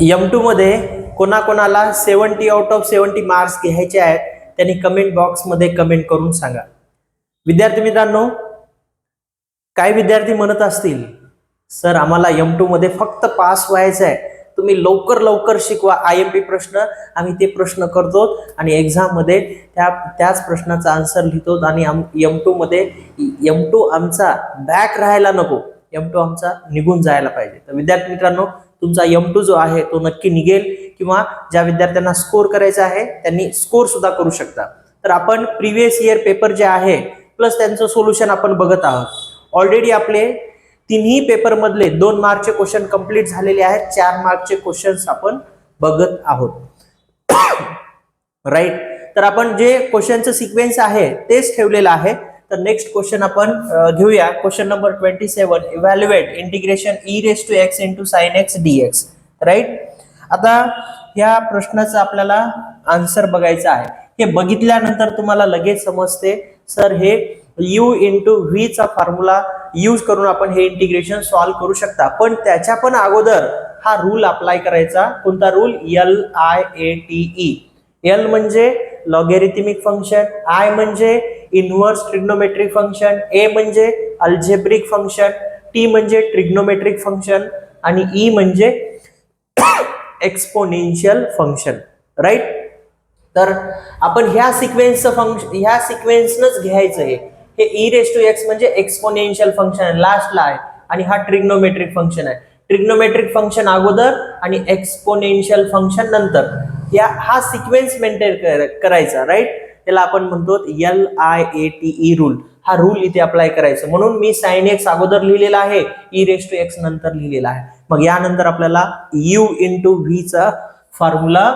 M2 मध्ये कोणाकोणाला 70 out of 70 marks घ्यायचे आहेत त्यांनी कमेंट बॉक्स मध्ये कमेंट करून सांगा. विद्यार्थी मित्रांनो, काही विद्यार्थी म्हणत असतील सर आम्हाला M2 मध्ये फक्त पास व्हायचं आहे, तुम्ही लवकर लवकर शिकवा, IMP प्रश्न आम्ही ते प्रश्न करतो आणि एक्झाम मध्ये त्याच प्रश्नाचा आन्सर लिहितो आणि M2 मध्ये M2 आमचा बॅक राहायला नको, M2 आमचा निघून जायला पाहिजे. तर विद्यार्थी मित्रांनो, तुमचा M2 जो आहे तो नक्की निघेल किंवा ज्या विद्यार्थ्यांना स्कोर करायचा आहे त्यांनी स्कोर सुद्धा करू शकता. तर आपण प्रिव्हियस इयर पेपर जे आहे प्लस त्यांचं सोल्युशन आपण बघत आहोत. ऑलरेडी आपले तिन्ही पेपर मधले 2 मार्कचे क्वेश्चन कंप्लीट झालेले आहेत, 4 मार्कचे क्वेश्चन्स आपण बघत आहोत. राईट. तर आपण जे क्वेश्चनचं सिक्वेन्स आहे तेच ठेवलेलं आहे. तर नेक्स्ट क्वेश्चन आपण घेऊया. Question number 27, evaluate integration e raised to x into sin x dx. Right. आता या प्रश्नाचं आपल्याला आन्सर बघायचं आहे. हे बघितल्यानंतर तुम्हाला लगेच समजते सर हे u into v चा फॉर्म्युला यूज करून आपण हे इंटिग्रेशन सॉल्व्ह करू शकता. पण त्याच्या पण अगोदर हा रूल अप्लाय करायचा. कोणता रूल? LIATE. L म्हणजे लॉगॅरिथमिक फंक्शन, I म्हणजे इनव्हर्स ट्रिग्नोमेट्रिक फंक्शन, A म्हणजे अल्जेब्रिक फंक्शन, T म्हणजे ट्रिग्नोमेट्रिक फंक्शन आणि E म्हणजे एक्सपोनेन्शियल फंक्शन. राईट. तर आपण ह्या सिक्वेन्सचं फंक्शन ह्या सिक्वेन्सनच घ्यायचं आहे. हे e raised to x म्हणजे एक्सपोनेन्शियल फंक्शन लास्टला आहे आणि हा ट्रिग्नोमेट्रिक फंक्शन आहे. ट्रिग्नोमेट्रिक फंक्शन अगोदर आणि एक्सपोनेन्शियल फंक्शन नंतर, हा सिक्वेन्स मेंटेन करायचा. राईट. त्याला आपण म्हणतो LIATE रूल. हा रूल इथे अप्लाय करायचा. म्हणून मी sin x अगोदर लिहिलेला आहे, e raised to x नंतर लिहिलेला आहे. मग यानंतर आपल्याला u into v चा फॉर्म्युला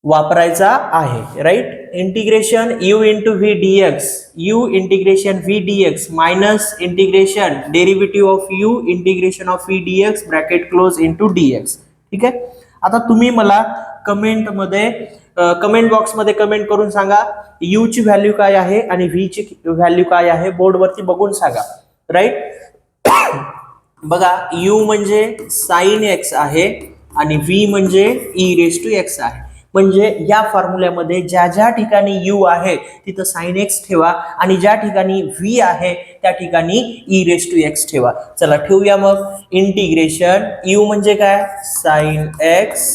वापरायचा आहे. Right. Integration u into v dx, u integration v dx minus integration derivative of u integration of v dx bracket close into dx. ठीक आहे. आता तुम्ही मला कमेंट बॉक्स मध्ये कमेंट करून सांगा u ची व्हॅल्यू काय आहे आणि v ची व्हॅल्यू काय आहे, बोर्ड वरती बघून सांगा. राईट. बघा, u म्हणजे sin x आहे आणि v म्हणजे e raised to x आहे. म्हणजे या फॉर्म्युल्यामध्ये ज्या ज्या ठिकाणी u आहे तिथं sin x ठेवा आणि ज्या ठिकाणी v आहे त्या ठिकाणी e raised to x ठेवा. चला ठेवूया मग. इंटिग्रेशन u म्हणजे काय? sin x,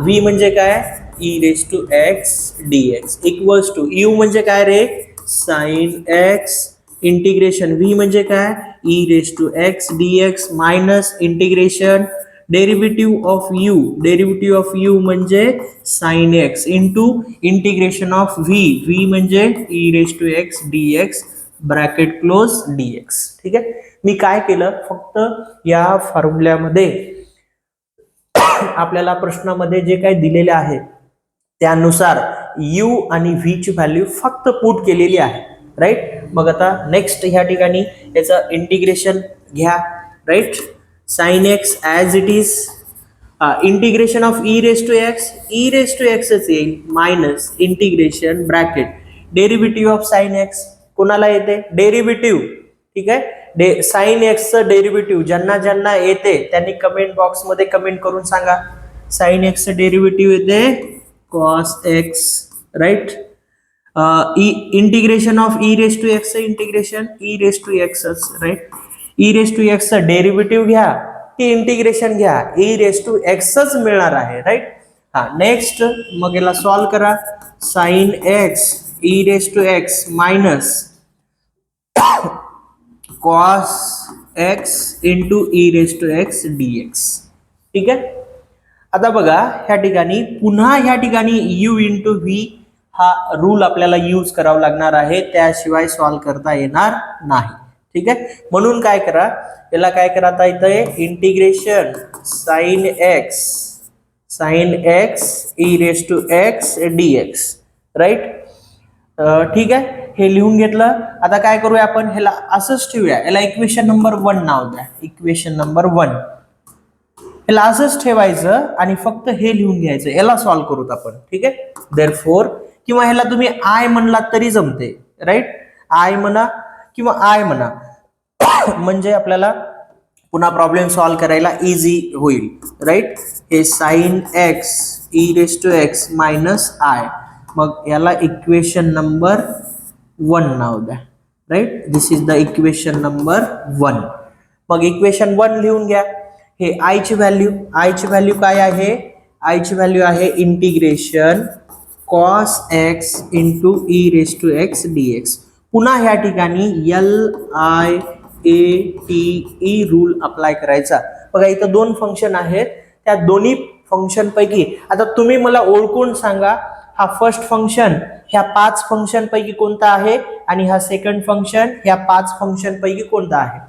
v म्हणजे काय? e raised to x dx equals to u म्हणजे काय रे? sin x इंटिग्रेशन v म्हणजे काय? e raised to x dx minus integration derivative of u म्हणजे sin x into integration of v म्हणजे e raised to x dx bracket close dx. ठीक आहे. मी काय केलं, फक्त या फॉर्म्युल्यामध्ये आपल्याला प्रश्नामध्ये जे काही दिलेले आहे त्यानुसार u आणि v ची व्हॅल्यू फक्त पुट केलेली आहे. राईट. मग आता नेक्स्ट ह्या ठिकाणी याचं इंटिग्रेशन घ्या. Right. sin x as it is, integration of e raised to x येईल minus integration bracket derivative of sin x. कोणाला येते? डेरिव्हेटिव्ह. ठीक आहे. sin x चं डेरिव्हेटिव्ह ज्यांना ज्यांना येते त्यांनी कमेंट बॉक्स मध्ये कमेंट करून सांगा. sin x चं डेरिव्हेटिव्ह येते cos x. Right. Integration of e raised to x चं integration e raised to x. Right. e raised to x चं डेरिव्हेटिव्ह घ्या की इंटिग्रेशन घ्या, e raised to x च मिळणार आहे. राईट. नेक्स्ट मग याला सॉल्व्ह करा. sin x e raised to x minus cos x into e raised to x dx. ठीक आहे. आता बघा ह्या ठिकाणी पुन्हा ह्या ठिकाणी u into v हा रूल आपल्याला यूज करावा लागणार आहे, त्याशिवाय सॉल्व्ह करता येणार नाही. ठीक आहे. म्हणून काय करा, याला काय करा, आता इथं integration sin x e raised to x dx. Right. ठीक आहे. हे लिहून घेतलं. आता काय करूया आपण, ह्याला असंच ठेवूया. याला इक्वेशन नंबर 1 नाव द्या. इक्वेशन नंबर 1 याला असंच ठेवायचं आणि फक्त हे लिहून घ्यायचं. याला सॉल्व्ह करूत आपण. ठीक आहे. देअरफॉर किंवा ह्याला तुम्ही I म्हणलात तरी जमते. राईट. I म्हणा किंवा I म्हणा म्हणजे आपल्याला पुन्हा प्रॉब्लेम सॉल्व्ह करायला इझी होईल, राईट. हे sine x e raise to x minus I, मग याला इक्वेशन नंबर 1 नाव द्या, right. This is the equation number 1. मग इक्वेशन 1 लिहून घ्या. हे आय ची व्हॅल्यू काय आहे? आय ची व्हॅल्यू आहे integration cos x into e raise to x dx. पुन्हा ह्या ठिकाणी LIATE रूल अप्लाय करायचा. बघा इथं 2 फंक्शन आहेत, त्या दोन्ही फंक्शन पैकी आता तुम्ही मला ओळखून सांगा, हा फर्स्ट फंक्शन ह्या 5 फंक्शन पैकी कोणता आहे आणि हा सेकंड फंक्शन ह्या 5 फंक्शन पैकी कोणता आहे?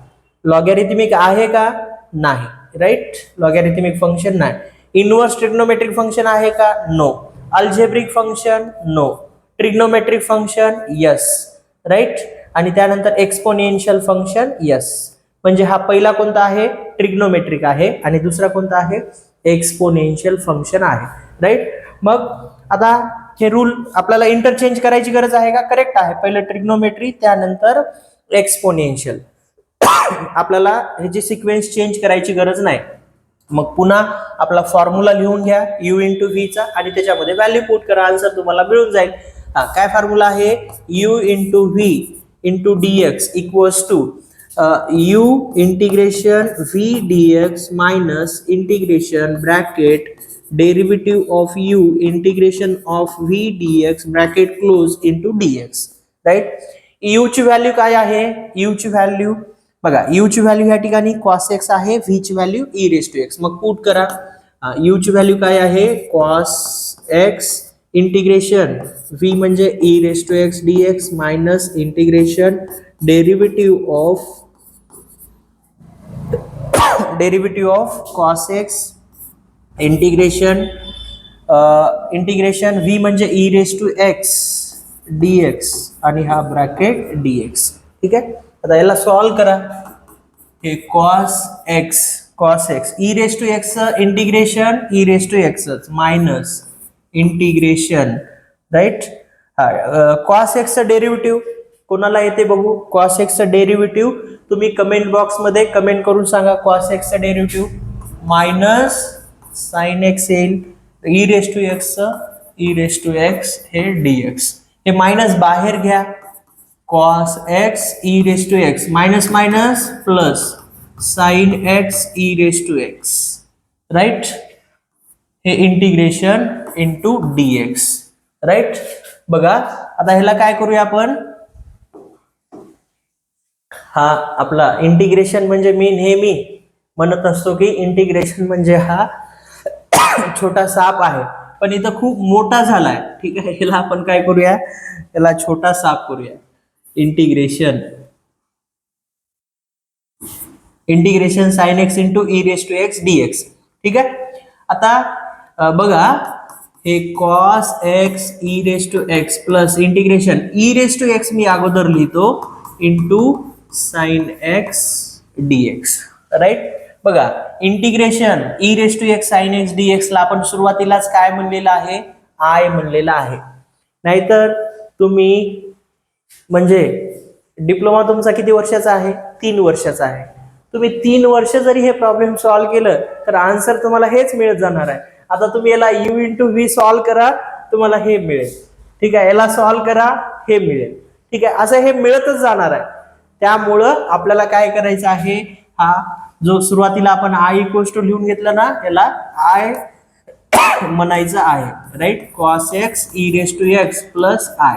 लॉगॅरिथमिक आहे का? नाही, राईट. लॉगॅरिथमिक फंक्शन नाही. इनवर्स ट्रिग्नोमेट्रिक फंक्शन आहे का? No. Algebraic function? No. Trigonometric function? Yes, right. आणि त्यानंतर एक्सपोनेन्शियल फंक्शन? यस. म्हणजे हा पहिला कोणता आहे? ट्रिग्नोमेट्रिक आहे आणि दुसरा कोणता आहे? एक्सपोनेन्शियल फंक्शन आहे, राईट. मग आता हे रूल आपल्याला इंटरचेंज करायची गरज आहे का? करेक्ट आहे. पहिलं ट्रिग्नोमेट्री, त्यानंतर एक्सपोनेन्शियल. आपल्याला ह्याची सिक्वेन्स चेंज करायची गरज नाही. मग पुन्हा आपला फॉर्म्युला लिहून घ्या u इंटू व्ही चा आणि त्याच्यामध्ये व्हॅल्यू पुट करा, आन्सर तुम्हाला मिळून जाईल. काय फॉर्म्युला आहे? u into v into dx equals to u integration v dx minus integration bracket derivative of u integration of v dx bracket close into dx, right. u ची value काय आहे? u ची value बघा, u ची value या ठिकाणी cos x आहे, v ची value e raise to x. मग पुट करा. u ची व्हॅल्यू काय आहे? cos x इंटिग्रेशन v म्हणजे e raise to x dx minus integration derivative of cos x integration v म्हणजे e raise to x dx आणि हा ब्रॅकेट dx. ठीक आहे. आता याला सॉल्व करा. हे cos x e raise to x integration e raise to x minus integration, right. cos x चं डेरिव्हेटिव्ह कोणाला येते बघू? cos x चं डेरिव्हेटिव्ह तुम्ही कमेंट बॉक्स मध्ये कमेंट करून सांगा. cos x चं डेरिव्हेटिव्ह मायनस sin x येईल, e रेस टू x हे dx. हे मायनस बाहेर घ्या. cos x e raise to x minus minus plus sin x e raise to x, right. हे इंटिग्रेशन इंटू dx, राईट. बघा आता ह्याला काय करूया आपण? हा आपला इंटिग्रेशन म्हणजे मी नेहमी म्हणत असतो की इंटिग्रेशन म्हणजे हा छोटा साप आहे, पण इथं खूप मोठा झालाय. ठीक आहे. ह्याला आपण काय करूया? याला छोटा साप करूया. Integration sin x into e raise to x dx. ठीक आहे. आता बघा हे cos x e raise to x plus integration e raise to x मी अगोदर लिहितो into sin x dx, right. बघा integration e raise to x sin x dx ला आपण सुरुवातीलाच काय म्हणलेलं आहे? I म्हणलेला आहे. नाहीतर तुम्ही म्हणजे डिप्लोमा तुमचा किती वर्षाचा आहे? 3 वर्षाचा आहे. तुम्ही 3 वर्ष जरी हे प्रॉब्लेम सॉल्व्ह केलं तर आन्सर तुम्हाला हेच मिळत जाणार आहे. आता तुम्ही याला u इंटू व्ही सॉल्व्ह करा, तुम्हाला हे मिळेल. ठीक आहे. याला सॉल्व्ह करा, हे मिळेल. ठीक आहे. असं हे मिळतच जाणार आहे. त्यामुळं आपल्याला काय करायचं आहे? हा जो सुरुवातीला आपण i इक्वल्स टू लिहून घेतला ना, याला i म्हणायचं आहे, right. cos x e raise to x plus i,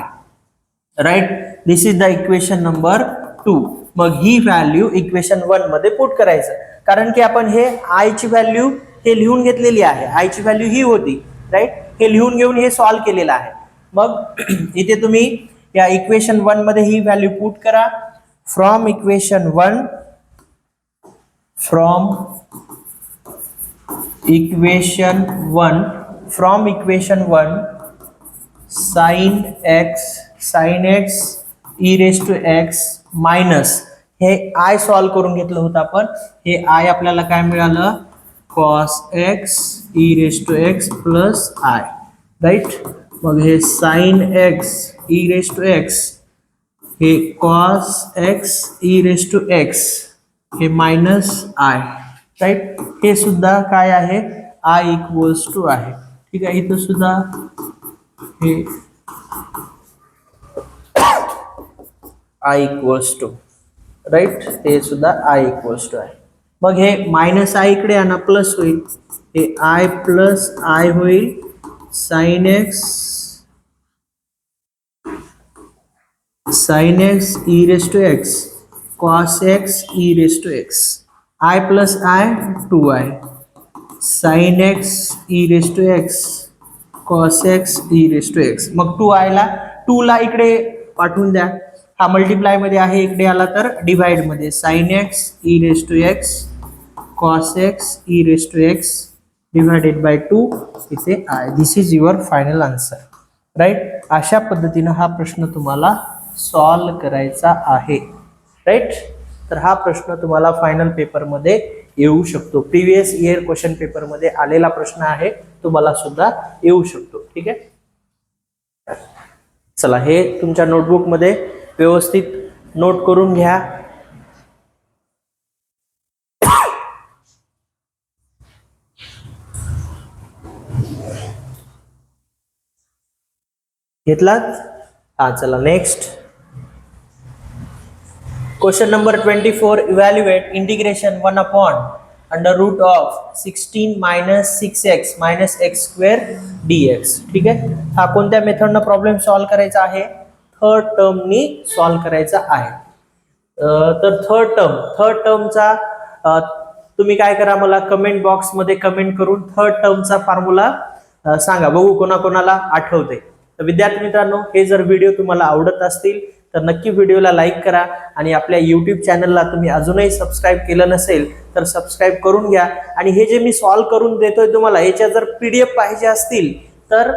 right. This is the equation number 2. मग ही व्हॅल्यू इक्वेशन 1 मध्ये पुट करायचं, कारण की आपण हे i ची व्हॅल्यू हे लिहून घेतलेली आहे. i ची व्हॅल्यू ही होती, राईट. हे लिहून घेऊन हे सॉल्व्ह केलेलं आहे. मग इथे तुम्ही या इक्वेशन 1 मध्ये ही व्हॅल्यू पुट करा. From equation 1 sin x e raise to x minus हे i सॉल्व्ह करून घेतलं होतं आपण. हे i आपल्याला काय मिळालं? cos x e raise to x plus i, right. मग हे sin x e raise to x हे cos x e raise to x हे मायनस आय, राईट. हे सुद्धा काय आहे, आय इक्वल्स टू आहे. ठीक आहे, इथं सुद्धा हे आय इक्वल्स टू, राईट. हे सुद्धा आय इक्वल्स टू आहे. मग हे मायनस आय इकडे आणा, प्लस होईल. हे आय प्लस आय होईल sine x e raise to x cos x e raise to x. I plus I 2i sine x e raise to x cos x e raise to x. मग 2i ला 2 ला इकडे पाठवून द्या. हा multiply मध्ये आहे, इकडे आला तर डिवाइड मध्ये. Sine x e raise to x cos x e raise to x divided by 2 इथे I. This is your final answer, right. अशा पद्धतीने हा प्रश्न तुम्हाला सॉल्व करायचा आहे, राईट. तर हा प्रश्न तुम्हाला फायनल पेपर मध्ये येऊ शकतो. प्रिव्हियस इयर क्वेश्चन पेपर मध्ये आलेला प्रश्न आहे, तुम्हाला सुद्धा येऊ शकतो. ठीक आहे, चला हे तुमच्या नोटबुक मध्ये व्यवस्थित नोट करून घ्या. घेतलात? हा, चला next question number 24. Evaluate integration 1 upon under root of 16 minus 6x minus x square dx. ठीक आहे, हा कोणत्या मेथडनं प्रॉब्लेम सॉल्व्ह करायचा आहे? थर्ड टर्मनी सॉल्व्ह करायचा आहे. तर थर्ड टर्मचा तुम्ही काय करा, मला कमेंट बॉक्स मध्ये कमेंट करून थर्ड टर्मचा फॉर्म्युला सांगा, बघू कोणाकोणाला आठवते. तर विद्यार्थी मित्रांनो, हे जर व्हिडिओ तुम्हाला आवडत असतील तर नक्की व्हिडिओला लाईक करा आणि आपल्या यूट्यूब चॅनलला तुम्ही अजूनही सबस्क्राईब केलं नसेल तर सबस्क्राईब करून घ्या. आणि हे जे मी सॉल्व्ह करून देतोय तुम्हाला, याच्या जर PDF पाहिजे असतील तर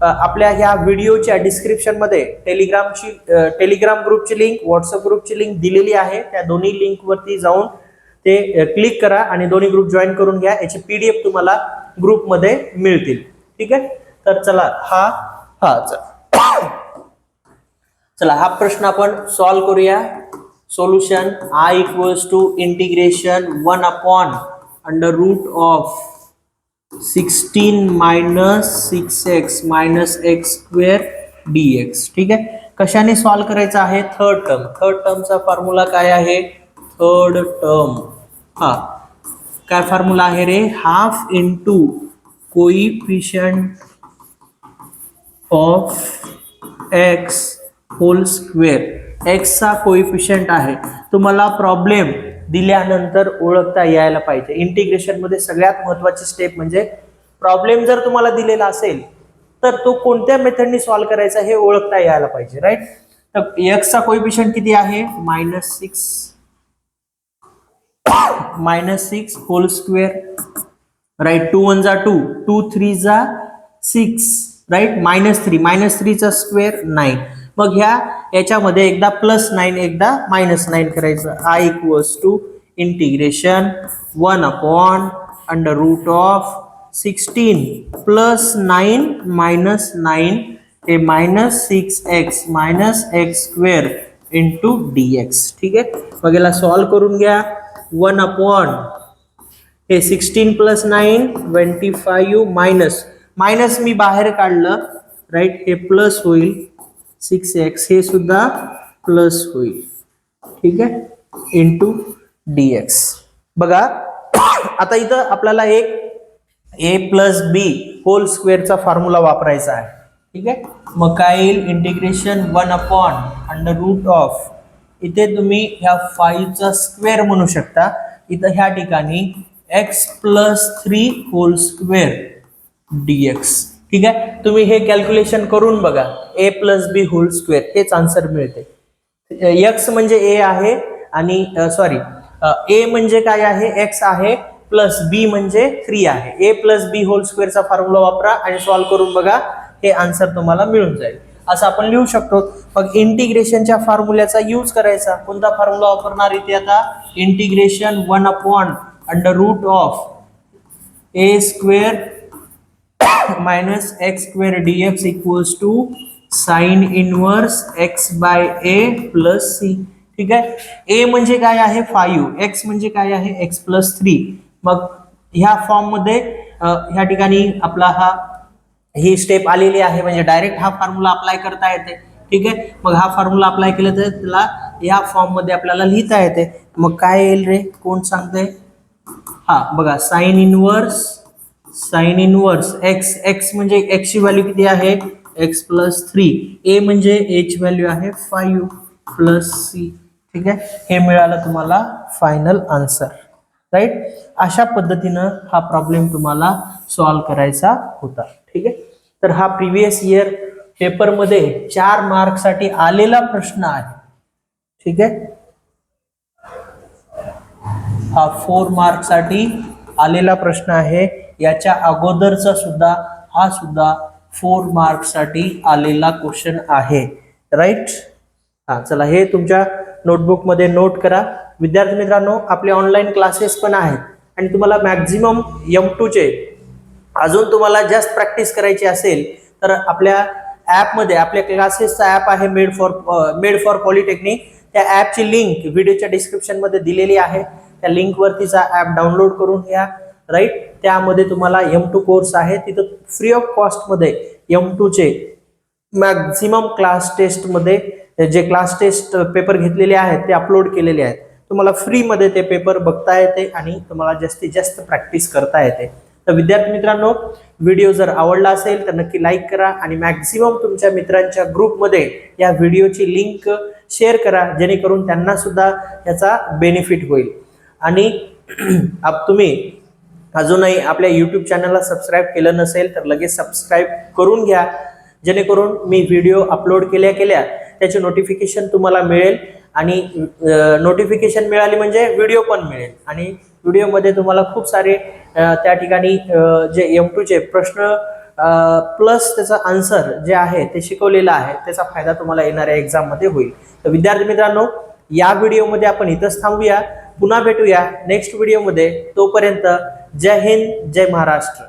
आपल्या ह्या व्हिडिओच्या डिस्क्रिप्शन मध्ये टेलिग्राम ग्रुपची लिंक, व्हॉट्सअप ग्रुपची लिंक दिलेली आहे. त्या दोन्ही लिंक वरती जाऊन ते क्लिक करा आणि दोन्ही ग्रुप जॉईन करून घ्या. याची PDF तुम्हाला ग्रुपमध्ये मिळतील. ठीक आहे, तर चला चला हा प्रश्न आपण सॉल्व्ह करूया. Solution I equals to integration 1 upon under root of 16 minus 6x minus x square dx. ठीक आहे, कशाने सॉल्व्ह करायचं आहे? थर्ड टर्मचा फॉर्म्युला काय आहे? थर्ड टर्म हा काय फॉर्म्युला आहे रे? Half into coefficient of X whole square. X चा कोइफिशियंट आहे. तुम्हाला प्रॉब्लेम दिल्यानंतर ओळखता यायला पाहिजे. इंटिग्रेशन मध्ये सगळ्यात महत्वाची स्टेप म्हणजे प्रॉब्लेम जर तुम्हाला दिलेला असेल तर तो कोणत्या मेथडनी सॉल्व्ह करायचा हे ओळखता यायला पाहिजे, राईट. तर एक्स चा कोइफिशियंट किती आहे? -6 होल स्क्वेअर, राईट. 2 1 जा 2, 2 3 जा 6, राईट. -3 चा स्क्वेअर 9. मग याच्यामध्ये एकदा +9 एकदा -9 करायचं. I equals to integration 1 upon under root of 16 plus 9 minus 9 हे -6x minus x square into dx. ठीक आहे, मग याला सॉल्व्ह करून घ्या. 1 अपॉन हे 16 प्लस 9 25 मायनस मी बाहेर काढलं, राईट. हे प्लस होईल 6x, हे सुद्धा प्लस होईल. ठीक आहे, इंटू dx. बघा आता इथं आपल्याला एक a प्लस बी होल स्क्वेअरचा फॉर्म्युला वापरायचा आहे. ठीक आहे, मग काय येईल? Integration 1 upon under root of, इथे तुम्ही ह्या 5 चा स्क्वेअर म्हणू शकता. इथं ह्या ठिकाणी x plus 3 whole square dx. ठीक आहे, तुम्ही हे कॅल्क्युलेशन करून बघा. a plus B whole square हेच आन्सर मिळते. x म्हणजे a आहे आणि सॉरी a म्हणजे काय आहे? x आहे प्लस b म्हणजे 3 आहे. a प्लस बी होल स्क्वेअरचा फॉर्म्युला वापरा आणि सॉल्व्ह करून बघा, हे आन्सर तुम्हाला मिळून जाईल. असं आपण लिहू शकतो. मग इंटिग्रेशनच्या फॉर्म्युल्याचा यूज करायचा. कोणता फॉर्म्युला वापरणार इथे आता? Integration 1 upon under root of a square minus x square dx equals to sine inverse x by a plus c. ठीक आहे. ए म्हणजे काय आहे 5, एक्स म्हणजे काय आहे एक्स प्लस 3. मग ह्या फॉर्म मध्ये ह्या ठिकाणी आपला ही स्टेप आलेली आहे, म्हणजे डायरेक्ट हा फॉर्म्युला अप्लाय करता येते. ठीक आहे. मग हा फॉर्म्युला अप्लाय केला तर त्याला या फॉर्म मध्ये आपल्याला लिहिता येते. मग काय येईल रे, कोण सांगते? हा बघा, साइन इनवर्स एक्स, एक्स म्हणजे एक्स ची व्हॅल्यू किती आहे एक्स प्लस 3. ए म्हणजे ए ची व्हॅल्यू आहे 5 प्लस सी. ठीक आहे. हे मिळालं तुम्हाला फायनल आन्सर. राईट. अशा पद्धतीनं हा प्रॉब्लेम तुम्हाला सॉल्व्ह करायचा होता. ठीक आहे. तर हा प्रिव्हियस इयर पेपर मध्ये 4 मार्क साठी आलेला प्रश्न आहे. ठीक आहे. हा 4 मार्क साठी आलेला प्रश्न आहे. याच्या अगोदरचा सुद्धा हा सुद्धा 4 मार्क साठी आलेला क्वेश्चन आहे. राईट. हा चला, हे तुमच्या नोटबुक मध्ये नोट करा. विद्यार्थी मित्रांनो, आपले ऑनलाईन क्लासेस पण आहेत आणि तुम्हाला मॅक्झिमम M2 चे अजून तुम्हाला जास्त प्रॅक्टिस करायची असेल तर आपल्या ऍप मध्ये, आपल्या क्लासेसचा ऍप आहे मेड फॉर पॉलिटेक्निक. त्या ऍपची लिंक व्हिडिओच्या डिस्क्रिप्शन मध्ये दिलेली आहे. त्या लिंक वरतीचा ऍप डाउनलोड करून घ्या. राईट. त्यामध्ये तुम्हाला M2 कोर्स आहे, तिथं फ्री ऑफ कॉस्ट मध्ये M2 चे मॅक्झिमम क्लास टेस्ट मध्ये जे क्लास टेस्ट पेपर घेतलेले आहेत ते अपलोड केलेले आहेत. तुम्हाला फ्री मध्ये ते पेपर बघता येते आणि तुम्हाला जास्तीत जास्त प्रॅक्टिस करता येते. तर विद्यार्थी मित्रांनो, व्हिडिओ जर आवडला असेल तर नक्की लाईक करा आणि मॅक्झिमम तुमच्या मित्रांच्या ग्रुपमध्ये या व्हिडिओची लिंक शेअर करा, जेणेकरून त्यांना सुद्धा याचा बेनिफिट होईल. आणि तुम्ही अजूनही आपल्या YouTube चॅनलला सबस्क्राईब केलं नसेल तर लगेच सबस्क्राईब करून घ्या, जेणेकरून मी व्हिडिओ अपलोड केल्या त्याचे नोटिफिकेशन तुम्हाला मिळेल. आणि नोटिफिकेशन मिळाली म्हणजे व्हिडिओ पण मिळेल. आणि व्हिडिओमध्ये तुम्हाला खूप सारे त्या ठिकाणी जे M2 चे प्रश्न प्लस त्याचा आन्सर जे आहे ते शिकवलेलं आहे, त्याचा फायदा तुम्हाला येणाऱ्या एक्झाम मध्ये होईल. तर विद्यार्थी मित्रांनो, या व्हिडिओमध्ये आपण इथंच थांबूया. पुन्हा भेटूया नेक्स्ट व्हिडिओमध्ये. तोपर्यंत जय हिंद, जय महाराष्ट्र.